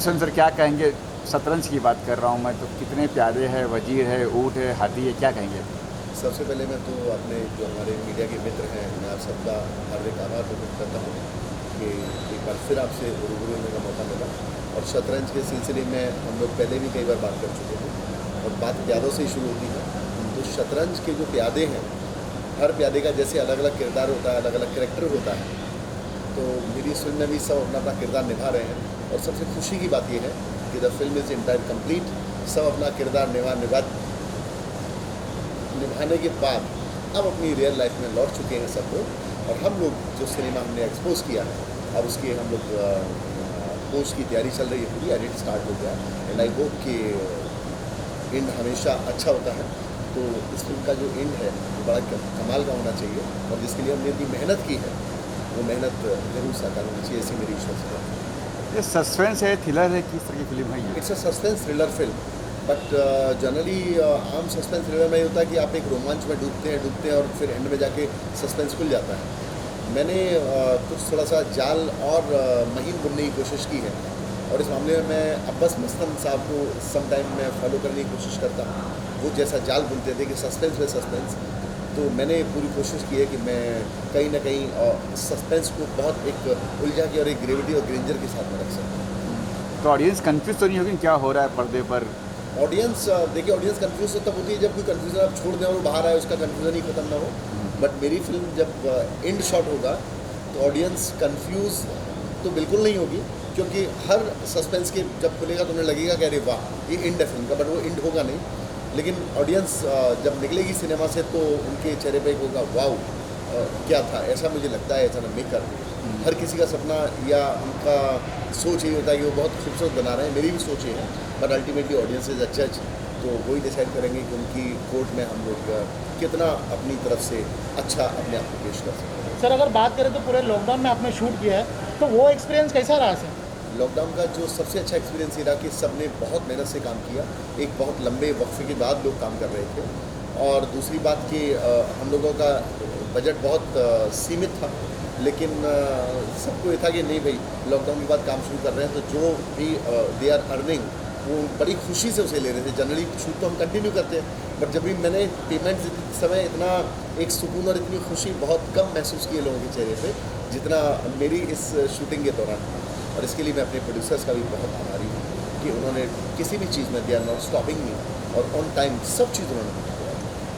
Sir क्या कहेंगे? शतरंज की बात कर रहा हूँ मैं, तो कितने प्यादे हैं, वजीर है, ऊँट है, हाथी है, क्या कहेंगे? सबसे पहले मैं तो अपने जो हमारे मीडिया के मित्र हैं, मैं आप सबका हार्दिक आभार प्रकट करता हूँ कि एक बार फिर आपसे रूबरू होने का मौका मिला। और शतरंज के सिलसिले में हम लोग पहले भी कई बार बात कर चुके हैं और बात प्यादों से ही शुरू होती है। तो शतरंज के जो प्यादे हैं, हर प्यादे का जैसे अलग अलग किरदार होता है, अलग अलग करैक्टर होता है, तो मेरी इस फिल्म में भी सब अपना अपना किरदार निभा रहे हैं। और सबसे खुशी की बात यह है कि the film is entire complete. सब अपना किरदार निभाने के बाद अब अपनी रियल लाइफ में लौट चुके हैं सब लोग। और हम लोग जो सिनेमा हमने एक्सपोज किया है, अब उसकी हम लोग पोस्ट की तैयारी चल रही है, पूरी एडिट स्टार्ट हो गया। एंड आई होप कि एंड हमेशा अच्छा होता है। तो इस फिल्म का जो एंड है वो बड़ा कमाल का होना चाहिए और जिसके लिए हमने इतनी मेहनत की है वो मेहनत जरूर साकार होनी चाहिए, ऐसी मेरी ईश्वर से है। ये सस्पेंस है, थ्रिलर है, किस तरह की फिल्म है ये? It's a suspense thriller film. But generally आम सस्पेंस थ्रिलर में ये होता है कि आप एक रोमांच में डूबते हैं और फिर एंड में जाके सस्पेंस खुल जाता है। मैंने कुछ थोड़ा सा जाल और महीन बुनने की कोशिश की है और इस मामले में मैं अब्बास मस्तन साहब को सम टाइम में फॉलो करने की कोशिश करता हूँ। वो जैसा जाल बुनते थे कि सस्पेंस में सस्पेंस, तो मैंने पूरी कोशिश की है कि मैं कहीं ना कहीं सस्पेंस को बहुत एक उलझा के और एक ग्रेविटी और ग्रेंजर के साथ में रख सकता हूँ। तो ऑडियंस कंफ्यूज तो नहीं होगी क्या हो रहा है पर्दे पर? ऑडियंस देखिए, ऑडियंस कंफ्यूज तो तब होती है जब कोई कंफ्यूजन आप छोड़ दें और वो बाहर आए, उसका कंफ्यूजन ही खत्म ना हो। बट मेरी फिल्म जब एंड शॉट होगा तो ऑडियंस कंफ्यूज तो बिल्कुल नहीं होगी, क्योंकि हर सस्पेंस के जब खुलेगा तो उन्हें लगेगा कि अरे वाह ये एंड है फिल्म का, बट वो एंड होगा नहीं। लेकिन ऑडियंस जब निकलेगी सिनेमा से तो उनके चेहरे पे होगा वाओ क्या था। ऐसा मुझे लगता है, ऐसा मेकर हर किसी का सपना या उनका सोच यही होता है कि वो बहुत खूबसूरत बना रहे हैं। मेरी भी सोच ये है, but ultimately audience is a जज, तो वही डिसाइड करेंगे कि उनकी कोर्ट में हम लोग कितना अपनी तरफ से अच्छा अपने आप को पेश कर सकते हैं। सर अगर बात करें तो पूरे लॉकडाउन में आपने शूट किया है, तो वो एक्सपीरियंस कैसा रहा सर? लॉकडाउन का जो सबसे अच्छा एक्सपीरियंस ये रहा कि सब ने बहुत मेहनत से काम किया। एक बहुत लंबे वक्फे के बाद लोग काम कर रहे थे। और दूसरी बात कि हम लोगों का बजट बहुत सीमित था, लेकिन सबको ये था कि नहीं भाई लॉकडाउन के बाद काम शुरू कर रहे हैं, तो जो भी दे आर अर्निंग वो बड़ी खुशी से उसे ले रहे थे। जनरली शूट तो हम कंटिन्यू करते हैं, बट जब भी मैंने पेमेंट समय इतना एक सुकून और इतनी खुशी बहुत कम महसूस किए लोगों के चेहरे पे जितना मेरी इस शूटिंग के दौरान। और इसके लिए मैं अपने प्रोड्यूसर्स का भी बहुत आभारी हूँ कि उन्होंने किसी भी चीज़ में they are not stopping me और ऑन टाइम सब चीज़ उन्होंने किया।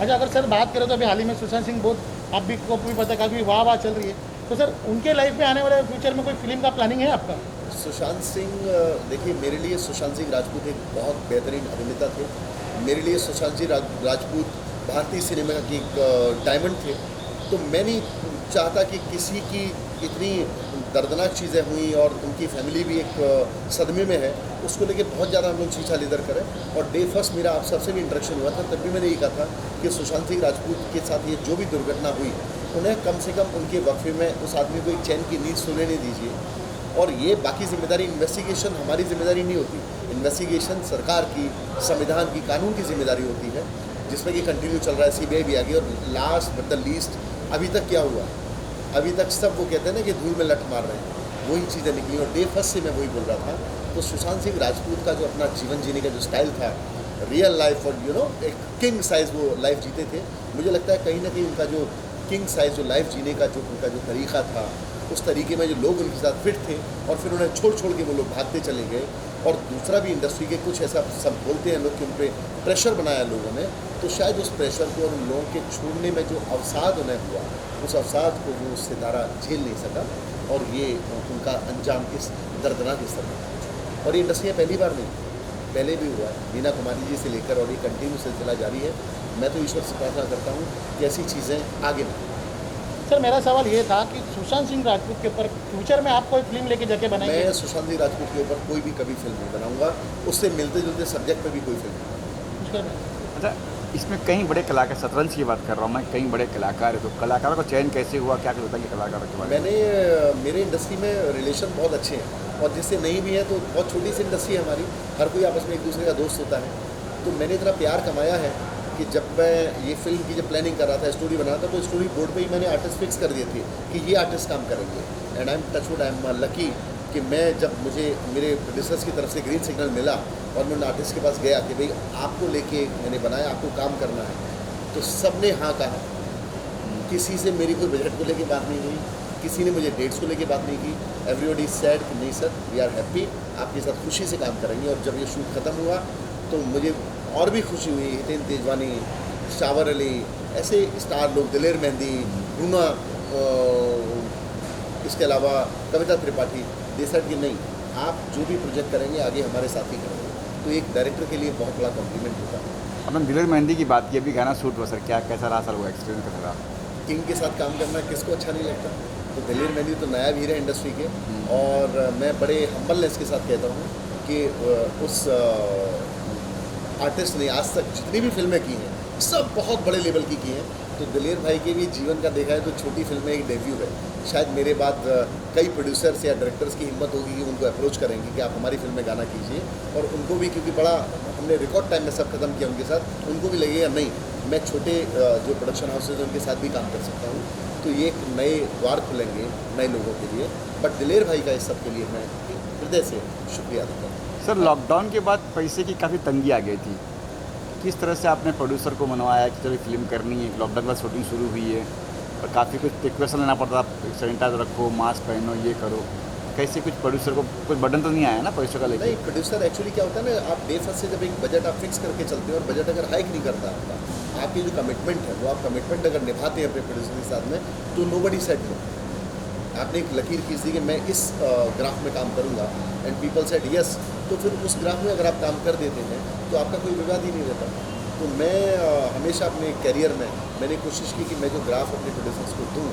अच्छा, अगर सर बात करें तो अभी हाल ही में सुशांत सिंह बहुत आप भी को भी पता है काफ़ी वाह चल रही है, तो सर उनके लाइफ में आने वाले फ्यूचर में कोई फिल्म का प्लानिंग है आपका? सुशांत सिंह, देखिए मेरे लिए सुशांत सिंह राजपूत एक बहुत बेहतरीन अभिनेता थे। मेरे लिए सुशांत सिंह राजपूत भारतीय सिनेमा की एक डायमंड थे। तो मैं नहीं चाहता कि किसी की इतनी दर्दनाक चीज़ें हुई और उनकी फैमिली भी एक सदमे में है, उसको लेके बहुत ज़्यादा हम लोग चीछा लेदर करें। और डे फर्स्ट मेरा आप सबसे भी इंटरेक्शन हुआ था, तब भी मैंने यही कहा था कि सुशांत सिंह राजपूत के साथ ये जो भी दुर्घटना हुई, उन्हें कम से कम उनके वक्फे में उस आदमी को एक चैन की नींद सोने नहीं दीजिए। और ये बाकी जिम्मेदारी, इन्वेस्टिगेशन हमारी जिम्मेदारी नहीं होती, इन्वेस्टिगेशन सरकार की, संविधान की, कानून की जिम्मेदारी होती है, जिसमें कि कंटिन्यू चल रहा है। सीबीआई भी आ गई और लास्ट बट द लीस्ट अभी तक क्या हुआ, अभी तक सब वो कहते हैं ना कि धूल में लट मार रहे हैं, वही चीज़ें निकली। और डे फर्स्ट से मैं वही बोल रहा था। तो सुशांत सिंह राजपूत का जो अपना जीवन जीने का जो स्टाइल था, रियल लाइफ और एक किंग साइज वो लाइफ जीते थे। मुझे लगता है कहीं ना कहीं उनका जो किंग साइज जो लाइफ जीने का जो उनका जो तरीका था, उस तरीके में जो लोग उनके साथ फिट थे और फिर उन्हें छोड़ छोड़ के वो लोग भागते चले गए। और दूसरा भी इंडस्ट्री के कुछ ऐसा सब बोलते हैं लोग कि उन पर प्रेशर बनाया लोगों ने, तो शायद उस प्रेशर को और उन लोगों के छोड़ने में जो अवसाद उन्हें हुआ, उस अवसाद को वो सितारा झेल नहीं सका और ये उनका अंजाम इस दर्दनाक स्तर पर। और ये इंडस्ट्री पहली बार नहीं, पहले भी हुआ है मीना कुमारी जी से लेकर, और ये कंटिन्यू सिलसिला जारी है। मैं तो ईश्वर से प्रार्थना करता हूँ कि ऐसी चीज़ें आगे ना। सर मेरा सवाल ये था कि सुशांत सिंह राजपूत के ऊपर फ्यूचर में आप कोई फिल्म लेके जाके बनाएंगे? मैं सुशांत सिंह राजपूत के ऊपर कोई भी कभी फिल्म नहीं बनाऊंगा, उससे मिलते जुलते सब्जेक्ट पे भी कोई फिल्म नहीं बनाऊंगा। अच्छा, इसमें कई बड़े कलाकार, शतरंज की बात कर रहा हूँ मैं, कई बड़े कलाकार है, तो कलाकारों का चयन कैसे हुआ, क्या होता है कि कलाकारों के बारे में? मेरे इंडस्ट्री में रिलेशन बहुत अच्छे हैं और जिससे नहीं भी है तो बहुत छोटी सी इंडस्ट्री है हमारी, हर कोई आपस में एक दूसरे का दोस्त होता है। तो मैंने इतना प्यार कमाया है कि जब मैं ये फिल्म की जब प्लानिंग कर रहा था, स्टोरी बना रहा था, तो स्टोरी बोर्ड पे ही मैंने आर्टिस्ट फिक्स कर दिए थे कि ये आर्टिस्ट काम करेंगे। And I am touchwood, I am lucky कि मैं जब मुझे मेरे प्रोड्यूसर्स की तरफ से ग्रीन सिग्नल मिला और मैं उन आर्टिस्ट के पास गया कि भाई आपको लेके मैंने बनाया, आपको काम करना है, तो सब ने हाँ कहा। किसी से मेरी कोई बजट को लेके बात नहीं हुई, किसी ने मुझे डेट्स को लेके बात नहीं की। एवरीबॉडी सेड कि नहीं सर, वी आर हैप्पी, आपके साथ खुशी से काम करेंगे। और जब ये शूट ख़त्म हुआ तो मुझे और भी खुशी हुई। हितेन तेजवानी, शावर अली, ऐसे स्टार लोग, दिलेर मेहंदी, रूना, इसके अलावा कविता त्रिपाठी, दे सेड कि नहीं, आप जो भी प्रोजेक्ट करेंगे आगे हमारे साथ ही करेंगे। तो एक डायरेक्टर के लिए बहुत बड़ा कॉम्प्लीमेंट होता है। आपने दिलेर मेहंदी की बात की, अभी गाना शूट हुआ सर, क्या कैसा रहा सर वो एक्सपीरियंस कैसा रहा? किंग के साथ काम करना किसको अच्छा नहीं लगता। तो दिलेर मेहंदी तो नया हीरो है इंडस्ट्री के, और मैं बड़े हम्बलनेस के साथ कहता हूँ कि उस आर्टिस्ट ने आज तक जितनी भी फिल्में की हैं सब बहुत बड़े लेवल की हैं। तो दिलेर भाई के भी जीवन का देखा है तो छोटी फिल्म में एक डेब्यू है। शायद मेरे बाद कई प्रोड्यूसर्स या डायरेक्टर्स की हिम्मत होगी कि उनको अप्रोच करेंगे कि आप हमारी फिल्म में गाना कीजिए, और उनको भी, क्योंकि बड़ा हमने रिकॉर्ड टाइम में सब खत्म किया उनके साथ, उनको भी लगेगा नहीं, मैं छोटे जो प्रोडक्शन हाउसेज हैं उनके साथ भी काम कर सकता हूँ। तो ये एक नए द्वार खुलेंगे नए लोगों के लिए। बट दिलेर भाई का इस सब के लिए मैं हृदय से शुक्रिया अदा करता हूँ। सर लॉकडाउन के बाद पैसे की काफ़ी तंगी आ गई थी, किस तरह से आपने प्रोड्यूसर को मनवाया कि चलो फिल्म करनी है? लॉकडाउन के बाद शूटिंग शुरू हुई है और काफ़ी कुछ प्रिकॉशन लेना पड़ता था, सैनिटाइजर रखो, मास्क पहनो, ये करो। कैसे कुछ प्रोड्यूसर को कुछ बर्डन तो नहीं आया ना पैसों का लेके? नहीं, प्रोड्यूसर एक्चुअली क्या होता है ना, आप डे फर्स्ट से जब एक बजट आप फिक्स करके चलते हो और बजट अगर हाइक नहीं करता आपका, आपकी जो कमिटमेंट है वो आप कमिटमेंट अगर निभाते हैं अपने प्रोड्यूसर के साथ में, तो नोबडी सेड नो। आपने एक लकीर खींच दी कि मैं इस ग्राफ में काम करूंगा एंड पीपल सेड यस, तो फिर उस ग्राफ में अगर आप काम कर देते हैं तो आपका कोई विवाद ही नहीं रहता। तो मैं हमेशा अपने करियर में मैंने कोशिश की कि मैं जो ग्राफ अपने प्रोड्यूसर्स को दूँ,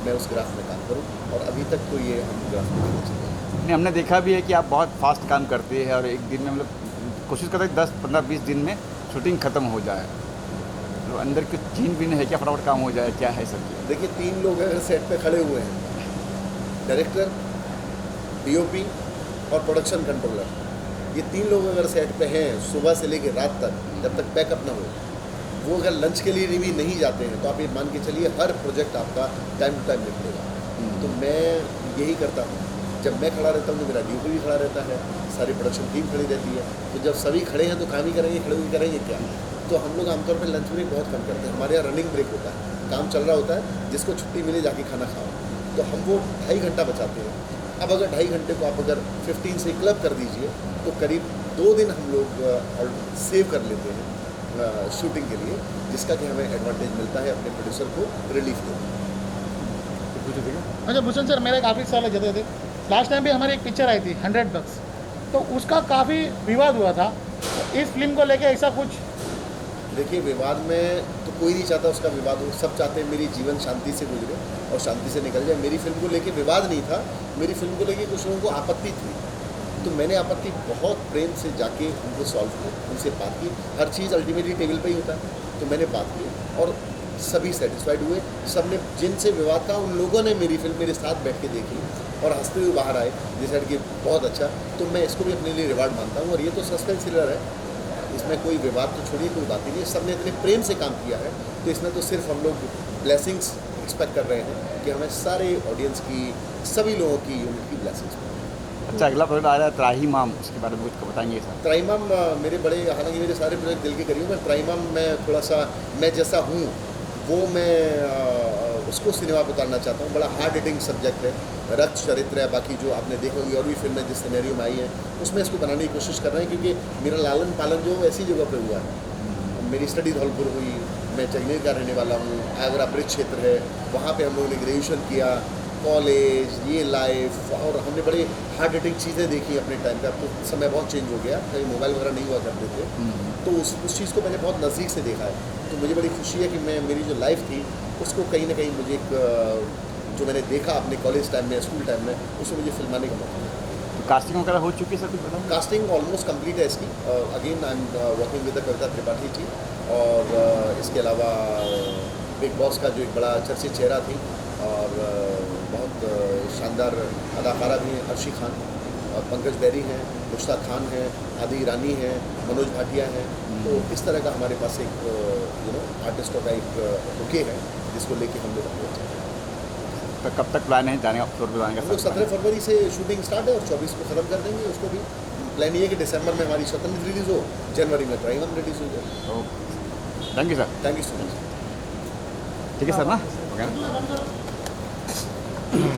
मैं उस ग्राफ में काम करूँ, और अभी तक तो ये हम ग्राफ में करना चाहिए। नहीं, हमने देखा भी है कि आप बहुत फास्ट काम करते हैं और एक दिन में मतलब कोशिश करते हैं 10, 15, 20 दिन में शूटिंग ख़त्म हो जाए। तो अंदर कुछ चीन बिन है क्या, फटाफट काम हो जाए, क्या है सर? देखिए, 3 लोग अगर सेट पे खड़े हुए हैं, डायरेक्टर, डीओपी और प्रोडक्शन कंट्रोलर, ये 3 लोग अगर सेट पे हैं सुबह से लेकर रात तक, जब तक पैकअप ना हो, वो अगर लंच के लिए भी नहीं जाते हैं, तो आप ये मान के चलिए हर प्रोजेक्ट आपका टाइम टू टाइम निकलेगा। तो मैं यही करता हूँ, जब मैं खड़ा रहता हूँ तो मेरा डीओपी भी खड़ा रहता है, सारी प्रोडक्शन टीम खड़ी रहती है। तो जब सभी खड़े हैं तो काम ही करेंगे, खड़े हुए करेंगे क्या? तो हम लोग आमतौर पर लंच ब्रेक बहुत कम करते हैं। हमारे यहाँ रनिंग ब्रेक होता है, काम चल रहा होता है, जिसको छुट्टी मिले जाके खाना खाओ, तो हम वो 2.5 घंटा बचाते हैं। अब अगर 2.5 घंटे को आप अगर 15 से क्लब कर दीजिए तो करीब 2 दिन हम लोग सेव कर लेते हैं शूटिंग के लिए, जिसका कि हमें एडवांटेज मिलता है अपने प्रोड्यूसर को रिलीफ देने। अच्छा भूषण सर, मेरा एक आखिरी सवाल है जते थे, लास्ट टाइम भी हमारी एक पिक्चर आई थी $100, तो उसका काफ़ी विवाद हुआ था। तो इस फिल्म को लेके ऐसा कुछ? देखिए, विवाद में तो कोई नहीं चाहता उसका विवाद हो, सब चाहते हैं मेरी जीवन शांति से गुजरे और शांति से निकल जाए। मेरी फिल्म को लेके विवाद नहीं था, मेरी फिल्म को लेके कुछ लोगों को आपत्ति थी, तो मैंने आपत्ति बहुत प्रेम से जाके उनको सॉल्व की, उनसे बात की। हर चीज़ अल्टीमेटली टेबल पे ही होता है, तो मैंने बात की और सभी सेटिस्फाइड हुए। सब ने, जिनसे विवाद था, उन लोगों ने मेरी फिल्म मेरे साथ बैठ के देखी और हंसते हुए बाहर आए, जैसे कि बहुत अच्छा। तो मैं इसको भी अपने लिए रिवार्ड मानता हूँ। और ये तो सस्पेंस थ्रिलर है, इसमें कोई विवाद तो छोड़िए, कोई बात ही नहीं। सब ने इतने प्रेम से काम किया है, तो इसमें तो सिर्फ हम लोग ब्लेसिंग्स एक्सपेक्ट कर रहे हैं कि हमें सारे ऑडियंस की, सभी लोगों की यूनिट की ब्लेसिंग्स। अच्छा, अगला प्रोजेक्ट आ रहा है त्राहिमाम, उसके बारे में कुछ बताएंगे सर? त्राहिमाम मेरे बड़े, हालांकि मेरे सारे प्रोजेक्ट दिल के करीब हैं। त्राहिमाम में थोड़ा सा मैं जैसा हूँ वो मैं उसको सिनेमा पर उतारना चाहता हूँ। बड़ा हार्ड हिटिंग सब्जेक्ट है, रक्त चरित्र है। बाकी जो आपने देखा होगी और भी फिल्में जिस सिनेरियो में आई हैं, उसमें इसको बनाने की कोशिश कर रहे हैं, क्योंकि मेरा लालन पालन जो ऐसी जगह पे हुआ है। मेरी स्टडी धौलपुर हुई, मैं चगनेर का रहने वाला हूँ, आगरा ब्रिज क्षेत्र है, वहाँ पे हम लोगों ने ग्रेजुएशन किया, कॉलेज, ये लाइफ, और हमने बड़े हार्ड हिटिंग चीज़ें देखी अपने टाइम पे। अब तो समय बहुत चेंज हो गया, कहीं मोबाइल वगैरह नहीं हुआ करते थे, तो उस चीज़ को मैंने बहुत नज़दीक से देखा है। तो मुझे बड़ी खुशी है कि मैं, मेरी जो लाइफ थी उसको कहीं ना कहीं मुझे एक जो मैंने देखा अपने कॉलेज टाइम में, स्कूल टाइम में, उसमें मुझे फिल्माने का मौका मिला। तो कास्टिंग वगैरह हो चुकी है सर, कुछ बताओ? कास्टिंग ऑलमोस्ट कंप्लीट है इसकी। Again I am working with the Kavita Tripathi ji, और इसके अलावा बिग बॉस का जो एक बड़ा चर्चित चेहरा थी और बहुत शानदार अदाकारा भी हैं, अर्शी खान, और पंकज बैरी हैं, मुश्ताक खान हैं, आदि ईरानी हैं, मनोज भाटिया हैं। तो इस तरह का हमारे पास एक आर्टिस्टों का एक बुके है, जिसको लेके हम लोग तो कब तक प्लान है जाने का, फ्लोर पे जाने हम लोग का? 17 फरवरी से शूटिंग स्टार्ट है और 24 को ख़त्म कर देंगे उसको भी। प्लान ये है कि दिसंबर में हमारी स्वतंत्र रिलीज़ हो, जनवरी में ट्राइगन रिलीज़ हो जाए। Okay, thank you sir. Thank you so much. ठीक है सर ना, ओके ना।